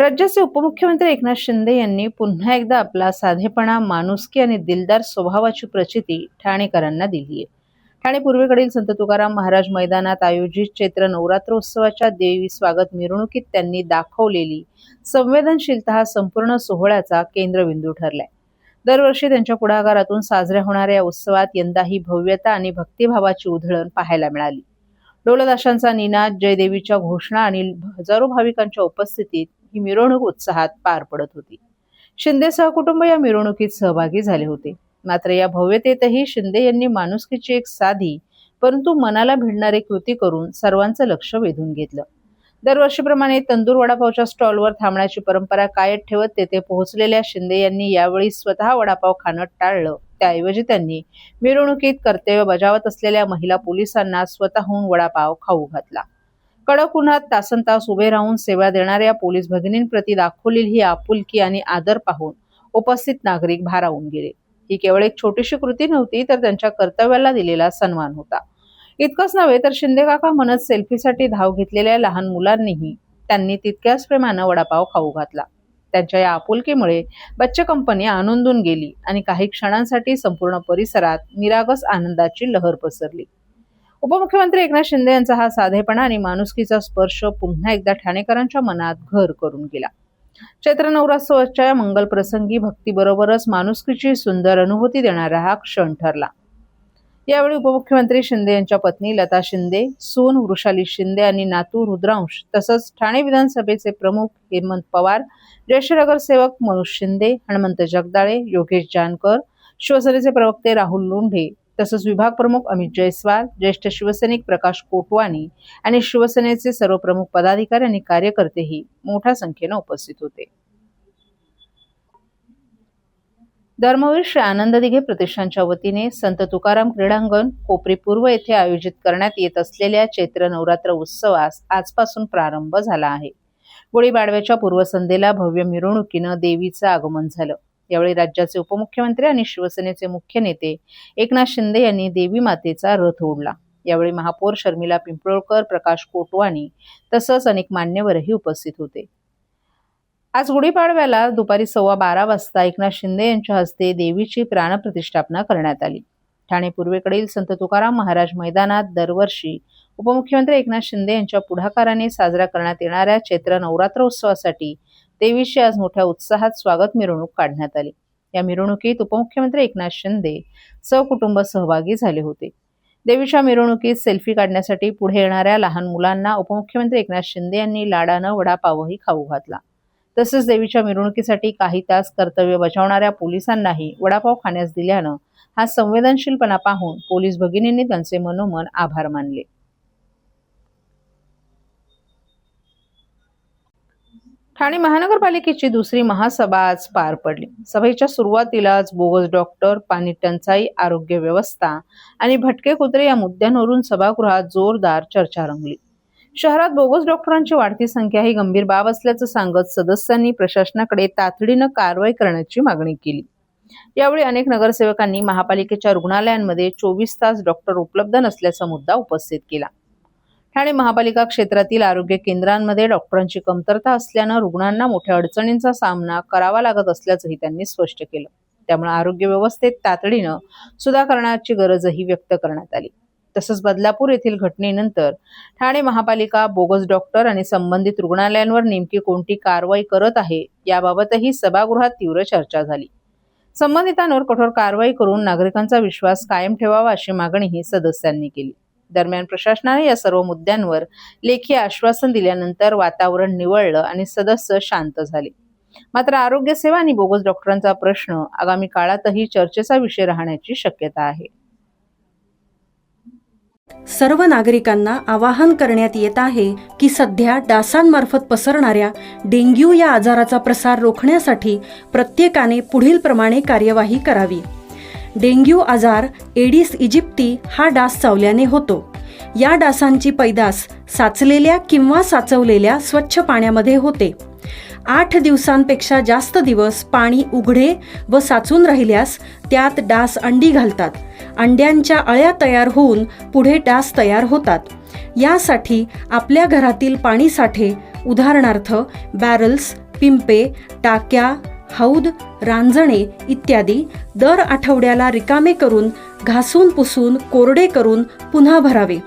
राज्याचे उपमुख्यमंत्री एकनाथ शिंदे यांनी पुन्हा एकदा आपला साधेपणा, माणुसकी आणि दिलदार स्वभावाची प्रचिती ठाणेकरांना दिली आहे. ठाणे पूर्वेकडील संत तुकाराम महाराज मैदानात आयोजित चैत्र नवरात्रोत्सवाच्या देवी स्वागत मिरवणुकीत त्यांनी दाखवलेली संवेदनशीलता हा संपूर्ण सोहळ्याचा केंद्रबिंदू ठरलाय. दरवर्षी त्यांच्या पुढाकारातून साजऱ्या होणाऱ्या या उत्सवात यंदाही भव्यता आणि भक्तिभावाची उधळण पाहायला मिळाली. ढोलताशांचा निनाद, जयदेवीच्या घोषणा आणि हजारो भाविकांच्या उपस्थितीत ही मिरवणूक उत्साहात पार पडत होती. शिंदे सहकुटुंब या मिरवणुकीत सहभागी झाले होते. मात्र या भव्यतेतही शिंदे यांनी माणुसकीची एक साधी परंतु मनाला भिडणारी कृती करून सर्वांचं लक्ष वेधून घेतलं. दरवर्षीप्रमाणे तंदूर वडापावच्या स्टॉलवर थांबण्याची परंपरा कायम ठेवत तेथे पोहोचलेल्या शिंदे यांनी यावेळी स्वतः वडापाव खाणं टाळलं. त्याऐवजी त्यांनी मिरवणुकीत कर्तव्य बजावत असलेल्या महिला पोलिसांना स्वतःहून वडापाव खाऊ घातला. कडक उन्हात तासनतास उभे राहून सेवा देणाऱ्या पोलीस भगिनींप्रती दाखवलेली ही आपुलकी आणि आदर पाहून उपस्थित नागरिक भारावून गेले. ही केवळ एक छोटीशी कृती नव्हती, तर त्यांच्या कर्तव्याला दिलेला सन्मान होता. इतकंच नव्हे तर शिंदे काका म्हणत सेल्फीसाठी धाव घेतलेल्या लहान मुलांनीही त्यांनी तितक्याच प्रेमानं वडापाव खाऊ घातला. त्यांच्या या आपुलकीमुळे बच्चे कंपनी आनंदून गेली आणि काही क्षणांसाठी संपूर्ण परिसरात निरागस आनंदाची लहर पसरली. उपमुख्यमंत्री एकनाथ शिंदे यांचा हा साधेपणा आणि माणुसकीचा स्पर्श पुन्हा एकदा ठाणेकरांच्या मनात घर करून गेला. चैत्र नवरात्रोत्सवाच्या मंगल प्रसंगी भक्तीबरोबरच माणुसकीची सुंदर अनुभूती देणारा हा क्षण ठरला. यावेळी उपमुख्यमंत्री शिंदे यांच्या पत्नी लता शिंदे, सून वृषाली शिंदे आणि नातू रुद्रांश तसंच ठाणे विधानसभेचे प्रमुख हेमंत पवार, ज्येष्ठ नगरसेवक मनोज शिंदे, हनुमंत जगदाळे, योगेश जानकर, शिवसेनेचे प्रवक्ते राहुल लोंढे तसंच विभाग प्रमुख अमित जयस्वाल, ज्येष्ठ शिवसैनिक प्रकाश कोटवानी आणि शिवसेनेचे सर्व प्रमुख पदाधिकारी आणि कार्यकर्तेही मोठ्या संख्येने उपस्थित होते. धर्मवीर श्री आनंद दिघे प्रतिष्ठानच्या वतीने संत तुकाराम क्रीडांगण कोपरी पूर्व येथे आयोजित करण्यात येत असलेल्या चैत्र नवरात्र उत्सवास आजपासून प्रारंभ झाला आहे. गुढीपाडव्याच्या पूर्वसंध्येला भव्य मिरवणुकीनं देवीचं आगमन झालं. यावेळी राज्याचे उपमुख्यमंत्री आणि शिवसेनेचे मुख्य नेते एकनाथ शिंदे यांनी देवी मातेचा रथ ओढला. यावेळी महापौर शर्मिला पिंपळकर, प्रकाश कोटवानी तसंच अनेक मान्यवरही उपस्थित होते. आज गुढीपाडव्याला दुपारी 12:15 वाजता एकनाथ शिंदे यांच्या हस्ते देवीची प्राणप्रतिष्ठापना करण्यात आली. ठाणे पूर्वेकडील संत तुकाराम महाराज मैदानात दरवर्षी उपमुख्यमंत्री एकनाथ शिंदे यांच्या पुढाकाराने साजरा करण्यात येणाऱ्या चैत्र नवरात्रोत्सवासाठी देवीची आज मोठ्या उत्साहात स्वागत मिरवणूक काढण्यात आली. या मिरवणुकीत उपमुख्यमंत्री एकनाथ शिंदे सहकुटुंब सहभागी झाले होते. देवीच्या मिरवणुकीत सेल्फी काढण्यासाठी पुढे येणाऱ्या लहान मुलांना उपमुख्यमंत्री एकनाथ शिंदे यांनी लाडानं वडापावही खाऊ घातला. तसेच देवीच्या मिरवणुकीसाठी काही तास कर्तव्य बजावणाऱ्या पोलिसांनाही वडापाव खाण्यास दिल्यानं हा संवेदनशीलपणा पाहून पोलीस भगिनींनी त्यांचे मनोमन आभार मानले. ठाणे महानगरपालिकेची दुसरी महासभा आज पार पडली. सभेच्या सुरुवातीलाच बोगस डॉक्टर, पाणी टंचाई, आरोग्य व्यवस्था आणि भटके कुत्रे या मुद्द्यांवरून सभागृहात जोरदार चर्चा रंगली. शहरात बोगस डॉक्टरांची वाढती संख्या ही गंभीर बाब असल्याचं सांगत सदस्यांनी प्रशासनाकडे तातडीनं कारवाई करण्याची मागणी केली. यावेळी अनेक नगरसेवकांनी महापालिकेच्या रुग्णालयांमध्ये 24 तास डॉक्टर उपलब्ध नसल्याचा मुद्दा उपस्थित केला. ठाणे महापालिका क्षेत्रातील आरोग्य केंद्रांमध्ये डॉक्टरांची कमतरता असल्यानं रुग्णांना मोठ्या अडचणींचा सामना करावा लागत असल्याचंही त्यांनी स्पष्ट केलं. त्यामुळे आरोग्य व्यवस्थेत तातडीनं सुधारणाची गरजही व्यक्त करण्यात आली. तसंच बदलापूर येथील घटनेनंतर ठाणे महापालिका बोगस डॉक्टर आणि संबंधित रुग्णालयांवर नेमकी कोणती कारवाई करत आहे याबाबतही सभागृहात तीव्र चर्चा झाली. संबंधितांवर कठोर कारवाई करून नागरिकांचा विश्वास कायम ठेवावा अशी मागणीही सदस्यांनी केली. दरम्यान प्रशासनाने या सर्व मुद्द्यांवर लेखी आश्वासन दिल्यानंतर वातावरण निवळलं आणि सदस्य शांत झाले. मात्र आरोग्य सेवा आणि बोगस डॉक्टरांचा प्रश्न आगामी काळातही चर्चेचा विषय राहण्याची शक्यता आहे. सर्व नागरिकांना आवाहन करण्यात येत आहे की सध्या डासांमार्फत पसरणाऱ्या डेंग्यू या आजाराचा प्रसार रोखण्यासाठी प्रत्येकाने पुढील प्रमाणे कार्यवाही करावी. डेंग्यू आजार एडिस इजिप्ती हा डास चावल्याने होतो. या डासांची पैदास साचलेल्या किंवा साचवलेल्या स्वच्छ पाण्यामध्ये होते. 8 दिवसांपेक्षा जास्त दिवस पाणी उघडे व साचून राहिल्यास त्यात डास अंडी घालतात. अंड्यांच्या अळ्या तयार होऊन पुढे डास तयार होतात. यासाठी आपल्या घरातील पाणी साठे उदाहरणार्थ बॅरल्स, पिंपे, टाक्या, हौद, रांजणे इत्यादी दर आठवड्याला रिकामे करून घासून पुसून कोरडे करून पुन्हा भरावे.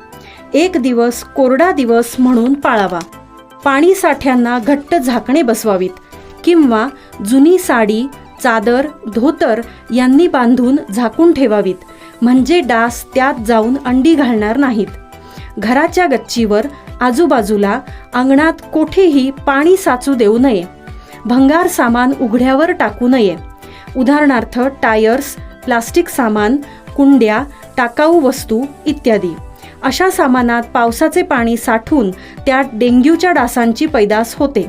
एक दिवस कोरडा दिवस म्हणून पाळावा. पाणी साठ्यांना घट्ट झाकणे बसवावीत किंवा जुनी साडी, चादर, धोतर यांनी बांधून झाकून ठेवावीत, म्हणजे डास त्यात जाऊन अंडी घालणार नाहीत. घराच्या गच्चीवर, आजूबाजूला, अंगणात कोठेही पाणी साचू देऊ नये. भंगार सामान उघड्यावर टाकू नये. उदाहरणार्थ टायर्स, प्लास्टिक सामान, कुंड्या, टाकाऊ वस्तू इत्यादी. अशा सामानात पावसाचे पाणी साठून त्यात डेंग्यूच्या डासांची पैदास होते.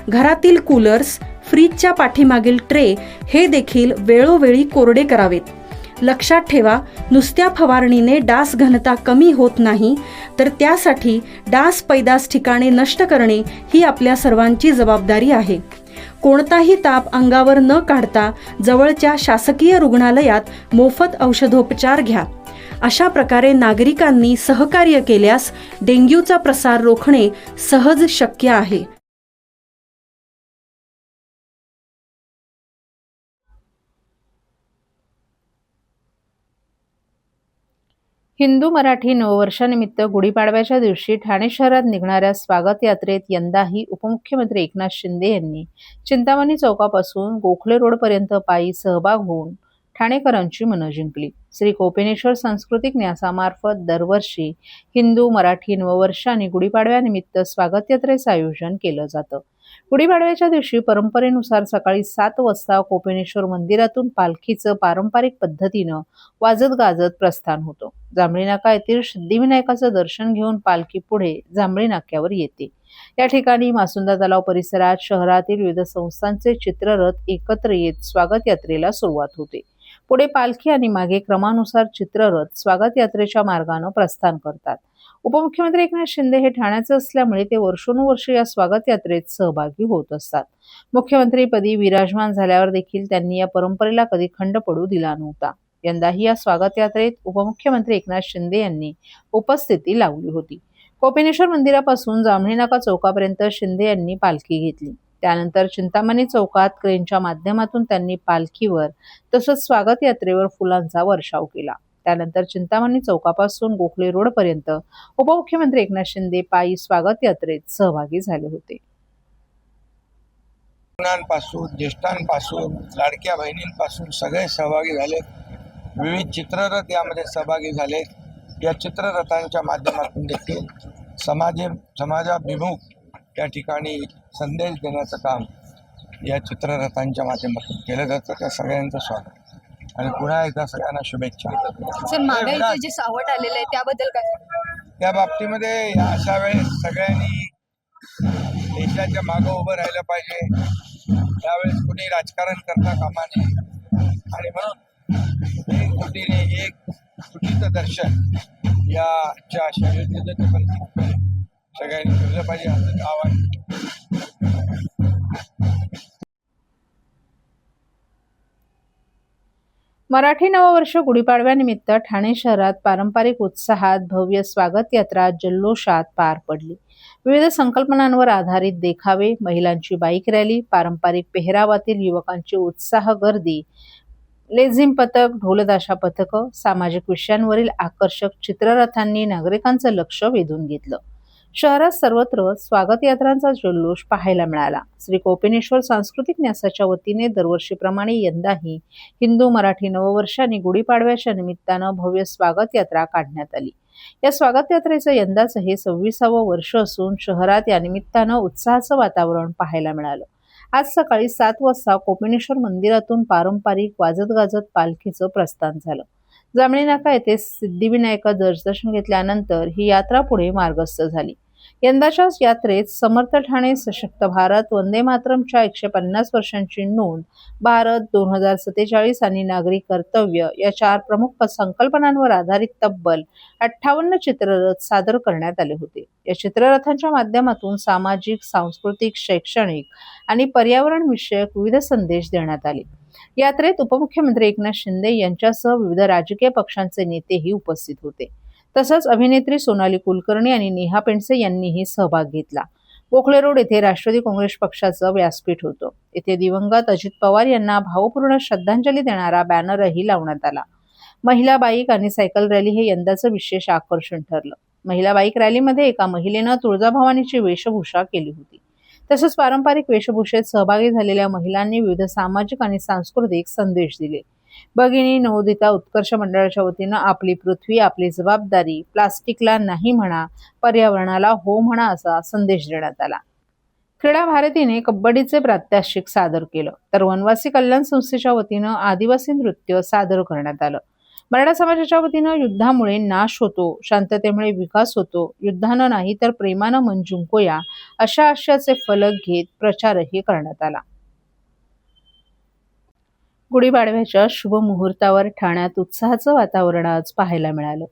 घरातील कूलर्स, फ्रीजच्या पाठीमागील ट्रे हे देखील वेळोवेळी कोरडे करावेत. लक्षात ठेवा, नुसत्या फवारणीने डास घनता कमी होत नाही, तर त्यासाठी डास पैदास ठिकाणे नष्ट करणे ही आपल्या सर्वांची जबाबदारी आहे. कोणताही ताप अंगावर न काढता जवळच्या शासकीय रुग्णालयात मोफत औषधोपचार घ्या. अशा प्रकारे नागरिकांनी सहकार्य केल्यास डेंग्यूचा प्रसार रोखणे सहज शक्य आहे. हिंदू मराठी नववर्षानिमित्त गुढीपाडव्याच्या दिवशी ठाणे शहरात निघणाऱ्या स्वागत यात्रेत यंदाही उपमुख्यमंत्री एकनाथ शिंदे यांनी चिंतामणी चौकापासून गोखले रोडपर्यंत पायी सहभाग होऊन ठाणेकरांची मनं जिंकली. श्री कोपेनेश्वर सांस्कृतिक न्यासामार्फत दरवर्षी हिंदू मराठी नववर्ष आणि गुढीपाडव्यानिमित्त स्वागत यात्रेचं आयोजन केलं जातं. गुढीपाडव्याच्या दिवशी परंपरेनुसार सकाळी 7 वाजता कोपेनेश्वर मंदिरातून पालखीचं पारंपरिक पद्धतीनं वाजत गाजत प्रस्थान होतं. जांभळी नाका येथील सिद्धिविनायकाचं दर्शन घेऊन पालखी पुढे जांभळी नाक्यावर येते. या ठिकाणी मासुंदा तलाव परिसरात शहरातील विविध संस्थांचे चित्ररथ एकत्र येत स्वागत यात्रेला सुरुवात होते. पुढे पालखी आणि मागे क्रमानुसार चित्ररथ स्वागत यात्रेच्या मार्गाने प्रस्थान करतात. उपमुख्यमंत्री एकनाथ शिंदे हे ठाण्याचे असल्यामुळे ते वर्षोनुवर्ष या स्वागत यात्रेत सहभागी होत असतात. मुख्यमंत्रीपदी विराजमान झाल्यावर देखील त्यांनी या परंपरेला कधी खंड पडू दिला नव्हता. यंदाही या स्वागत यात्रेत उपमुख्यमंत्री एकनाथ शिंदे यांनी उपस्थिती लावली होती. कोपेनेश्वर मंदिरापासून जांभळी नाका चौकापर्यंत शिंदे यांनी पालखी घेतली. त्यानंतर चिंतामणी चौकात क्रेनच्या माध्यमातून त्यांनी पालखीवर तसंच स्वागत यात्रेवर फुलांचा वर्षाव केला. त्यानंतर चिंतामणी चौकापासून गोखले रोडपर्यंत उपमुख्यमंत्री एकनाथ शिंदे पायी स्वागत यात्रेत सहभागी झाले होते. तरुणांपासून ज्येष्ठांपासून लाडक्या बहिणींपासून सगळे सहभागी झाले. विविध चित्ररथ यामध्ये सहभागी झाले. या चित्ररथांच्या माध्यमातून देखील समाजाभिमुख त्या ठिकाणी संदेश देण्याचं काम या चित्ररथांच्या माध्यमातून केलं जातं. त्या सगळ्यांचं स्वागत आणि पुन्हा एकदा सगळ्यांना शुभेच्छा. सर, महागाईचं जे सावट आलेलं आहे त्याबद्दल काय? त्या बाबतीमध्ये अशा वेळेस सगळ्यांनी देशाच्या मागं उभं राहिलं पाहिजे. त्यावेळेस कुणी राजकारण करता कामा नये आणि म्हणून एक कोटीने एक चुकीचं दर्शन याच्या शर्यतीचं पण सगळ्यांनी ठेवलं पाहिजे असं आवाहन. मराठी नववर्ष गुढीपाडव्यानिमित्त ठाणे शहरात पारंपरिक उत्साहात भव्य स्वागत यात्रा जल्लोषात पार पडली. विविध संकल्पनांवर आधारित देखावे, महिलांची बाईक रॅली, पारंपरिक पेहरावातील युवकांची उत्साह गर्दी, लेझिम पथक, ढोलताशा पथक, सामाजिक विषयांवरील आकर्षक चित्ररथांनी नागरिकांचं लक्ष वेधून घेतलं. शहरात सर्वत्र स्वागत यात्रांचा जल्लोष पाहायला मिळाला. श्री कोपेनेश्वर सांस्कृतिक न्यासाच्या वतीने दरवर्षीप्रमाणे यंदाही हिंदू मराठी नववर्ष आणि गुढीपाडव्याच्या निमित्तानं भव्य स्वागत यात्रा काढण्यात आली. या स्वागत यात्रेचं यंदाचं हे 26वे वर्ष असून शहरात या निमित्तानं उत्साहाचं वातावरण पाहायला मिळालं. आज सकाळी 7 वाजता कोपेनेश्वर मंदिरातून पारंपरिक वाजत गाजत पालखीचं प्रस्थान झालं. जांभळी नाका येथे सिद्धिविनायकाचं दर्शन घेतल्यानंतर ही यात्रा पुढे मार्गस्थ झाली. यंदाच्या यात्रेत समर्थ ठाणे, सशक्त भारत, वंदे मातरमच्या 150 वर्षांची नोंद, भारत 2047 आणि नागरी कर्तव्य या 4 प्रमुख संकल्पनांवर आधारित तब्बल 58 चित्ररथ सादर करण्यात आले होते. या चित्ररथांच्या माध्यमातून सामाजिक, सांस्कृतिक, शैक्षणिक आणि पर्यावरण विषयक विविध संदेश देण्यात आले. यात्रेत उपमुख्यमंत्री एकनाथ शिंदे यांच्यासह विविध राजकीय पक्षांचे नेतेही उपस्थित होते. तसंच अभिनेत्री सोनाली कुलकर्णी आणि नेहा पेंडसे यांनीही सहभाग घेतला. गोखले रोड येथे राष्ट्रवादी काँग्रेस पक्षाचं व्यासपीठ होतं. येथे दिवंगत अजित पवार यांना भावपूर्ण श्रद्धांजली देणारा बॅनरही लावण्यात आला. महिला बाईक आणि सायकल रॅली हे यंदाचं विशेष आकर्षण ठरलं. महिला बाईक रॅलीमध्ये एका महिलेनं तुळजाभवानीची वेशभूषा केली होती. तसंच पारंपरिक वेशभूषेत सहभागी झालेल्या महिलांनी विविध सामाजिक आणि सांस्कृतिक संदेश दिले. भगिनी नवोदिता उत्कर्ष मंडळाच्या वतीनं आपली पृथ्वी आपली जबाबदारी, प्लास्टिकला नाही म्हणा, पर्यावरणाला हो म्हणा असा संदेश देण्यात आला. क्रीडा भारतीने कबड्डीचे प्रात्यक्षिक सादर केलं, तर वनवासी कल्याण संस्थेच्या वतीनं आदिवासी नृत्य सादर करण्यात आलं. मराठा समाजाच्या वतीनं युद्धामुळे नाश होतो, शांततेमुळे विकास होतो, युद्धानं नाही तर प्रेमानं मन जिंकूया अशा आशयाचे फलक घेत प्रचारही करण्यात आला. गुढीपाडव्याच्या शुभ मुहूर्तावर ठाण्यात उत्साहाचं वातावरण आज पाहायला मिळालं.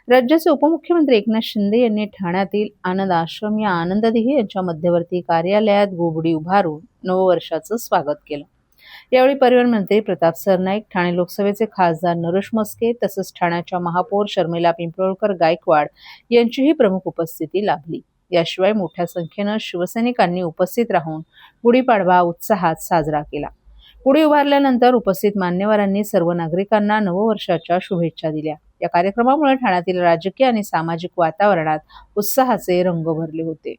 राज्याचे उपमुख्यमंत्री एकनाथ शिंदे यांनी ठाण्यातील आनंद आश्रम या आनंददिघे यांच्या मध्यवर्ती कार्यालयात गुढी उभारून नववर्षाचं स्वागत केलं. यावेळी परिवहन मंत्री प्रताप सरनाईक, ठाणे लोकसभेचे खासदार नरेश म्हस्के तसंच ठाण्याच्या महापौर शर्मिला पिंपळकर गायकवाड यांचीही प्रमुख उपस्थिती लाभली. याशिवाय मोठ्या संख्येनं शिवसैनिकांनी उपस्थित राहून गुढीपाडवा उत्साहात साजरा केला. गुढी उभारल्यानंतर उपस्थित मान्यवरांनी सर्व नागरिकांना नववर्षाच्या शुभेच्छा दिल्या. या कार्यक्रमामुळे ठाण्यातील राजकीय आणि सामाजिक वातावरणात उत्साहाचे रंग भरले होते.